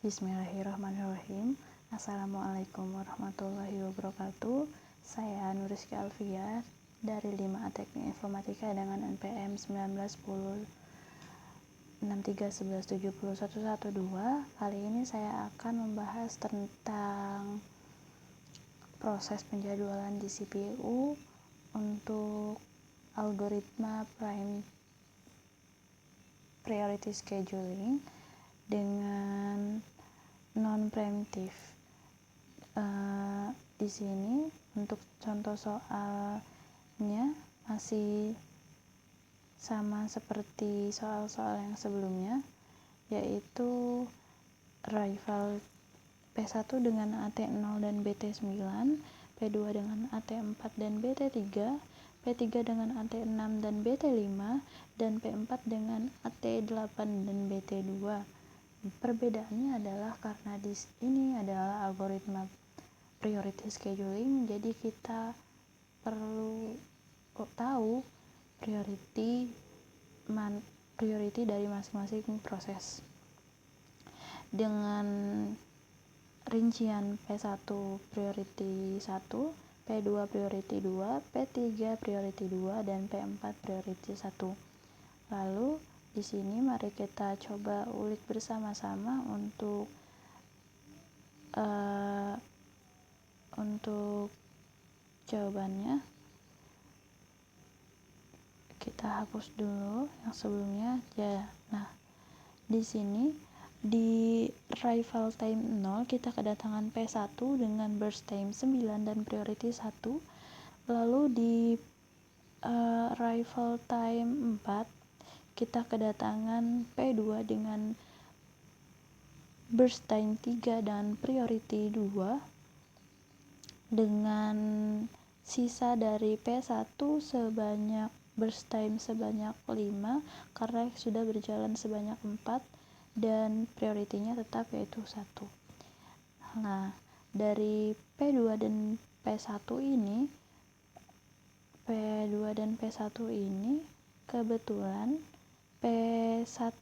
Bismillahirrahmanirrahim. Assalamualaikum warahmatullahi wabarakatuh. Saya Nuriski Alfiah dari 5A Teknik Informatika dengan NPM 191063117112. Kali ini saya akan membahas tentang proses penjadwalan di CPU untuk algoritma priority scheduling dengan non-preemptive. Di sini untuk contoh soalnya masih sama seperti soal-soal yang sebelumnya, yaitu rival P1 dengan AT0 dan BT9, P2 dengan AT4 dan BT3, P3 dengan AT6 dan BT5, dan P4 dengan AT8 dan BT2. Perbedaannya adalah karena di sini adalah algoritma priority scheduling, jadi kita perlu tahu priority dari masing-masing proses. Dengan rincian P1 priority 1, P2 priority 2, P3 priority 2, dan P4 priority 1. Lalu di sini mari kita coba ulik bersama-sama untuk jawabannya. Kita hapus dulu yang sebelumnya ya. Nah, di sini di rival time 0 kita kedatangan P1 dengan burst time 9 dan priority 1. Lalu di rival time 4 kita kedatangan P2 dengan burst time 3 dan priority 2 dengan sisa dari P1 sebanyak burst time sebanyak 5 karena sudah berjalan sebanyak 4 dan prioritinya tetap yaitu 1. Nah, dari P2 dan P1 ini kebetulan P1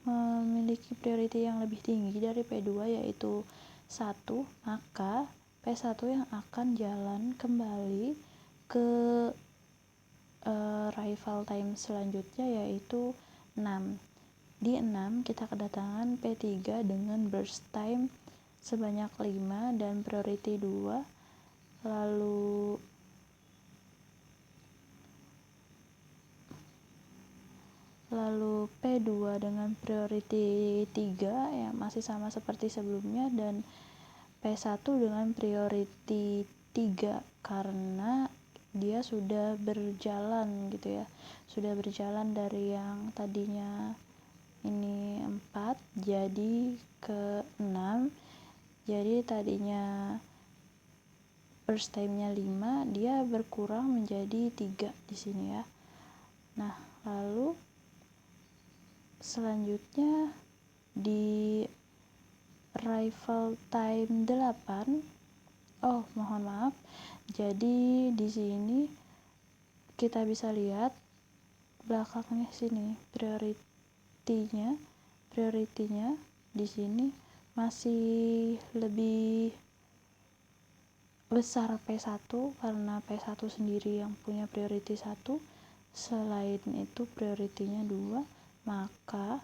memiliki priority yang lebih tinggi dari P2 yaitu 1, maka P1 yang akan jalan kembali ke rival time selanjutnya yaitu 6. Di 6 kita kedatangan P3 dengan burst time sebanyak 5 dan priority 2. Lalu P2 dengan priority 3 ya masih sama seperti sebelumnya, dan P1 dengan priority 3 karena dia sudah berjalan gitu ya. Sudah berjalan dari yang tadinya ini 4 jadi ke 6. Jadi tadinya burst time-nya 5, dia berkurang menjadi 3 di sini ya. Nah, lalu selanjutnya di rival time 8. Mohon maaf. Jadi di sini kita bisa lihat belakangnya sini prioritinya di sini masih lebih besar P1 karena P1 sendiri yang punya priority 1. Selain itu prioritinya 2, maka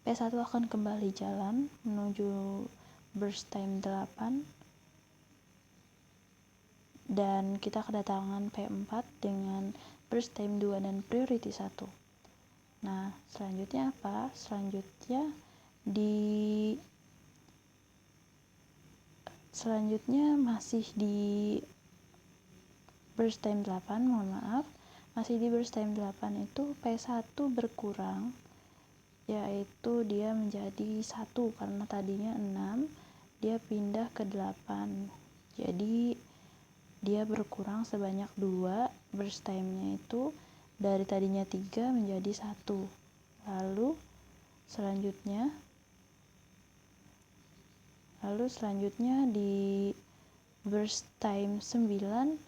P1 akan kembali jalan menuju burst time 8 dan kita kedatangan P4 dengan burst time 2 dan priority 1. Nah, selanjutnya apa? Selanjutnya masih di burst time 8, masih di burst time 8 itu P1 berkurang, yaitu dia menjadi 1 karena tadinya 6, dia pindah ke 8. Jadi dia berkurang sebanyak 2, burst time-nya itu dari tadinya 3 menjadi 1. Lalu selanjutnya di burst time 9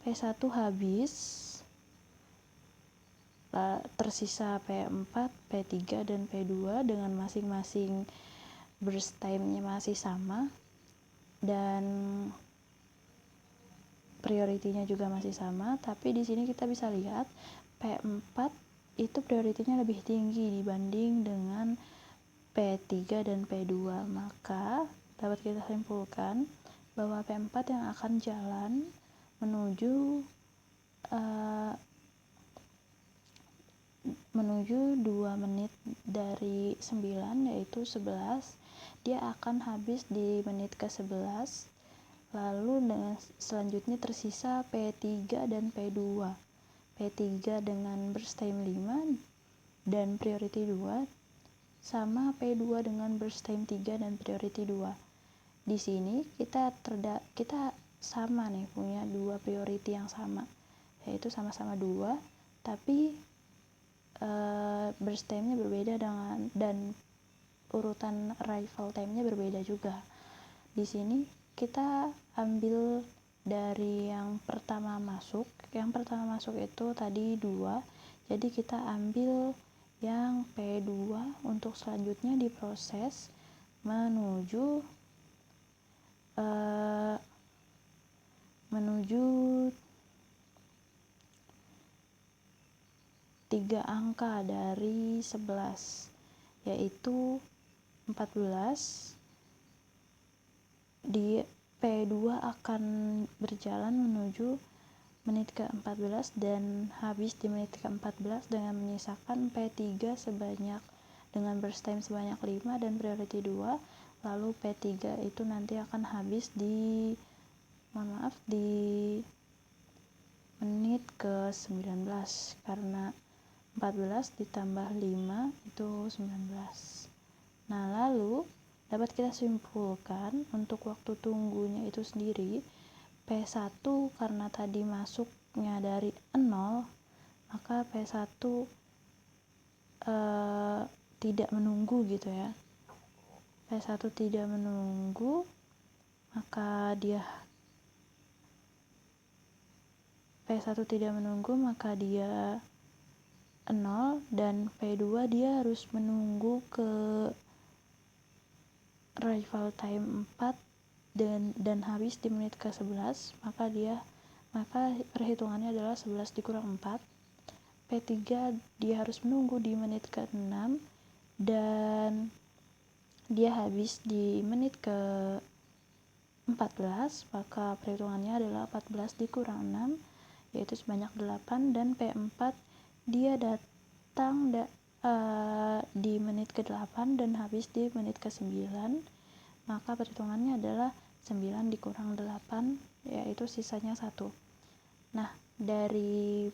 P1 habis, tersisa P4, P3, dan P2 dengan masing-masing burst time-nya masih sama dan priority-nya juga masih sama, tapi di sini kita bisa lihat P4 itu priority-nya lebih tinggi dibanding dengan P3 dan P2. Maka dapat kita simpulkan bahwa P4 yang akan jalan menuju 2 menit dari 9, yaitu 11, dia akan habis di menit ke 11. Lalu dengan selanjutnya tersisa P3 dan P2. P3 dengan burst time 5 dan priority 2 sama P2 dengan burst time 3 dan priority 2. Di sini kita sama nih, punya dua priority yang sama, yaitu sama-sama 2, tapi burst time-nya berbeda dan urutan arrival time-nya berbeda juga. Di sini kita ambil dari yang pertama masuk. Yang pertama masuk itu tadi 2. Jadi kita ambil yang P2 untuk selanjutnya diproses menuju 3 angka dari 11, yaitu 14. Di P2 akan berjalan menuju menit ke-14 dan habis di menit ke-14 dengan menyisakan P3 dengan burst time sebanyak 5 dan priority 2. Lalu P3 itu nanti akan habis di menit ke-19, karena 14 ditambah 5 itu 19. Nah, lalu dapat kita simpulkan untuk waktu tunggunya itu sendiri, P1 karena tadi masuknya dari 0, maka P1 tidak menunggu gitu ya. P1 tidak menunggu, maka dia dia 0, dan P2 dia harus menunggu ke arrival time 4 dan habis di menit ke-11, maka perhitungannya adalah 11 dikurang 4. P3 dia harus menunggu di menit ke-6 dan dia habis di menit ke-14, maka perhitungannya adalah 14 dikurang 6, yaitu sebanyak 8, dan P4 dia datang di menit ke-8 dan habis di menit ke-9, maka perhitungannya adalah 9 dikurang 8, yaitu sisanya 1. Nah, dari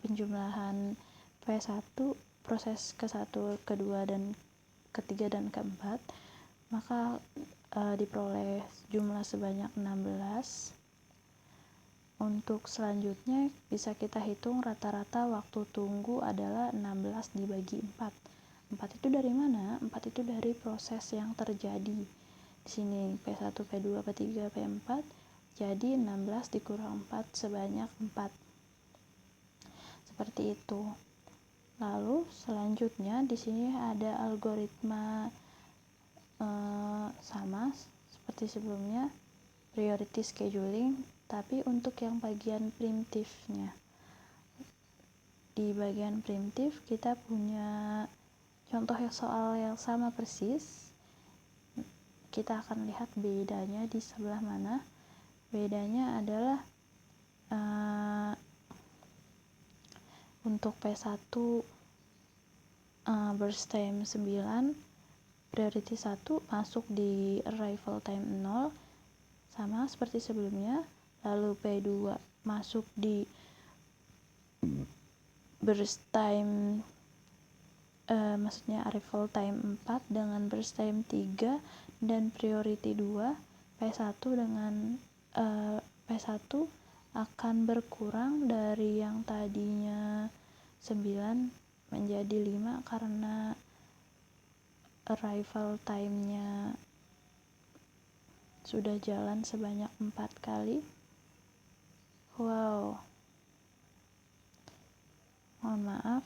penjumlahan P1 proses ke-1, ke-2, dan ke-3 dan ke-4, maka diperoleh jumlah sebanyak 16. Untuk selanjutnya bisa kita hitung rata-rata waktu tunggu adalah 16 dibagi 4. 4 itu dari mana? 4 itu dari proses yang terjadi. Di sini P1, P2, P3, P4. Jadi 16 dikurang 4 sebanyak 4. Seperti itu. Lalu selanjutnya di sini ada algoritma sama seperti sebelumnya, priority scheduling, tapi untuk yang bagian primitifnya. Di bagian primitif kita punya contoh soal yang sama persis. Kita akan lihat bedanya di sebelah mana. Bedanya adalah untuk P1 burst time 9, priority 1 masuk di arrival time 0 sama seperti sebelumnya. Lalu P2 masuk di burst time maksudnya arrival time 4 dengan burst time 3 dan priority 2. P1 akan berkurang dari yang tadinya 9 menjadi 5 karena arrival time-nya sudah jalan sebanyak 4 kali. Wow. mohon maaf.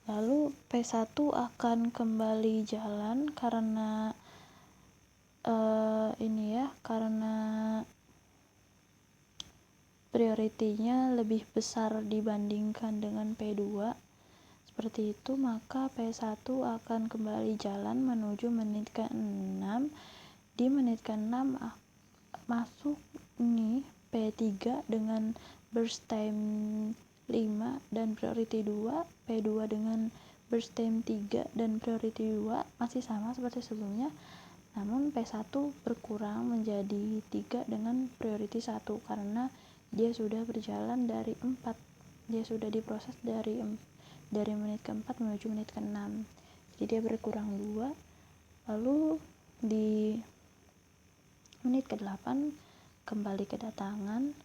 Lalu P1 akan kembali jalan karena karena prioritinya lebih besar dibandingkan dengan P2 seperti itu, maka P1 akan kembali jalan menuju menit ke-6. Di menit ke-6 masuk nih P3 dengan burst time 5 dan priority 2, P2 dengan burst time 3 dan priority 2 masih sama seperti sebelumnya, namun P1 berkurang menjadi 3 dengan priority 1 karena dia sudah berjalan dari 4, dia sudah diproses dari menit ke-4 menuju menit ke-6, jadi dia berkurang 2. Lalu di menit ke-8 kembali kedatangan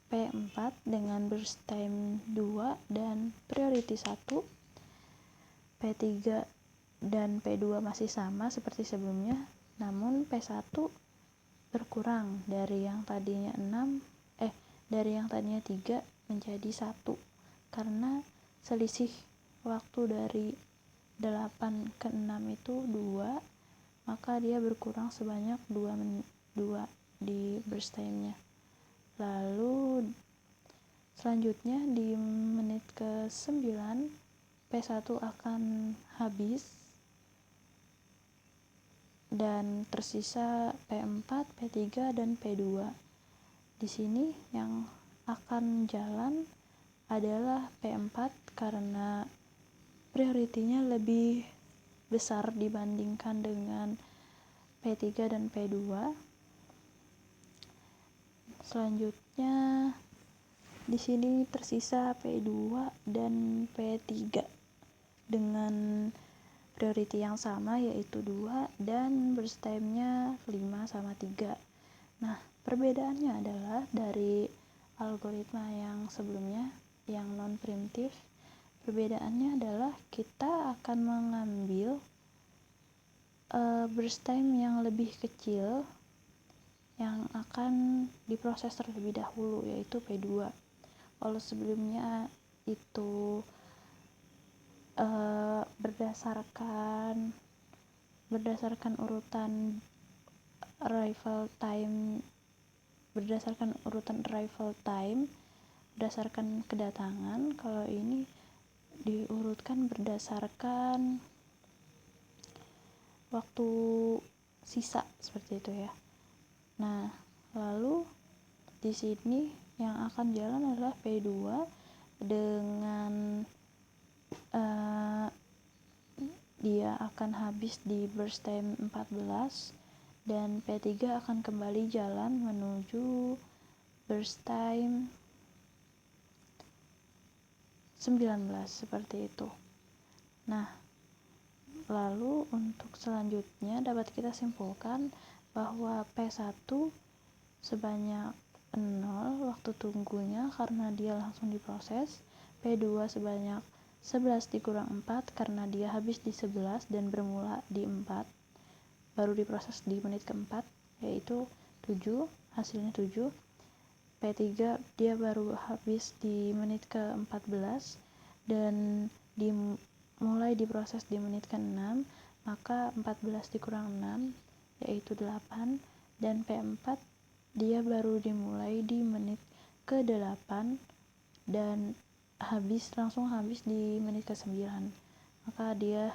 P4 dengan burst time 2 dan priority 1, P3 dan P2 masih sama seperti sebelumnya, namun P1 berkurang dari yang tadinya 3 menjadi 1 karena selisih waktu dari 8 ke 6 itu 2, maka dia berkurang sebanyak 2 di burst time-nya. Lalu selanjutnya di menit ke-9 P1 akan habis dan tersisa P4, P3 dan P2. Di sini yang akan jalan adalah P4 karena prioritinya lebih besar dibandingkan dengan P3 dan P2. Selanjutnya di sini tersisa P2 dan P3 dengan priority yang sama yaitu 2 dan burst time-nya 5 sama 3. Nah, perbedaannya adalah dari algoritma yang sebelumnya yang non primitif, perbedaannya adalah kita akan mengambil burst time yang lebih kecil yang akan diproses terlebih dahulu yaitu P2. Kalau sebelumnya itu berdasarkan urutan arrival time, berdasarkan kedatangan, kalau ini diurutkan berdasarkan waktu sisa seperti itu ya. Nah, lalu di sini yang akan jalan adalah P2 dengan dia akan habis di burst time 14 dan P3 akan kembali jalan menuju burst time 19 seperti itu. Nah, lalu untuk selanjutnya dapat kita simpulkan bahwa P1 sebanyak 0 waktu tunggunya karena dia langsung diproses, P2 sebanyak 11 dikurang 4 karena dia habis di 11 dan bermula di 4, baru diproses di menit ke-4 yaitu 7, hasilnya 7. P3 dia baru habis di menit ke-14 dan mulai diproses di menit ke-6, maka 14 dikurang 6 yaitu 8, dan P4 dia baru dimulai di menit ke-8 dan langsung habis di menit ke-9, maka dia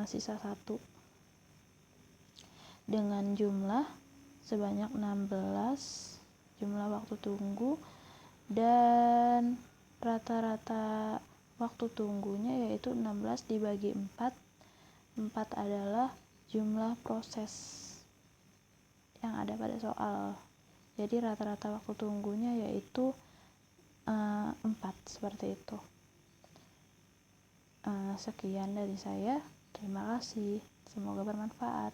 sisa 1 dengan jumlah sebanyak 16 jumlah waktu tunggu, dan rata-rata waktu tunggunya yaitu 16 dibagi 4 adalah jumlah proses yang ada pada soal, jadi rata-rata waktu tunggunya yaitu 4 seperti itu. Sekian dari saya, terima kasih, semoga bermanfaat.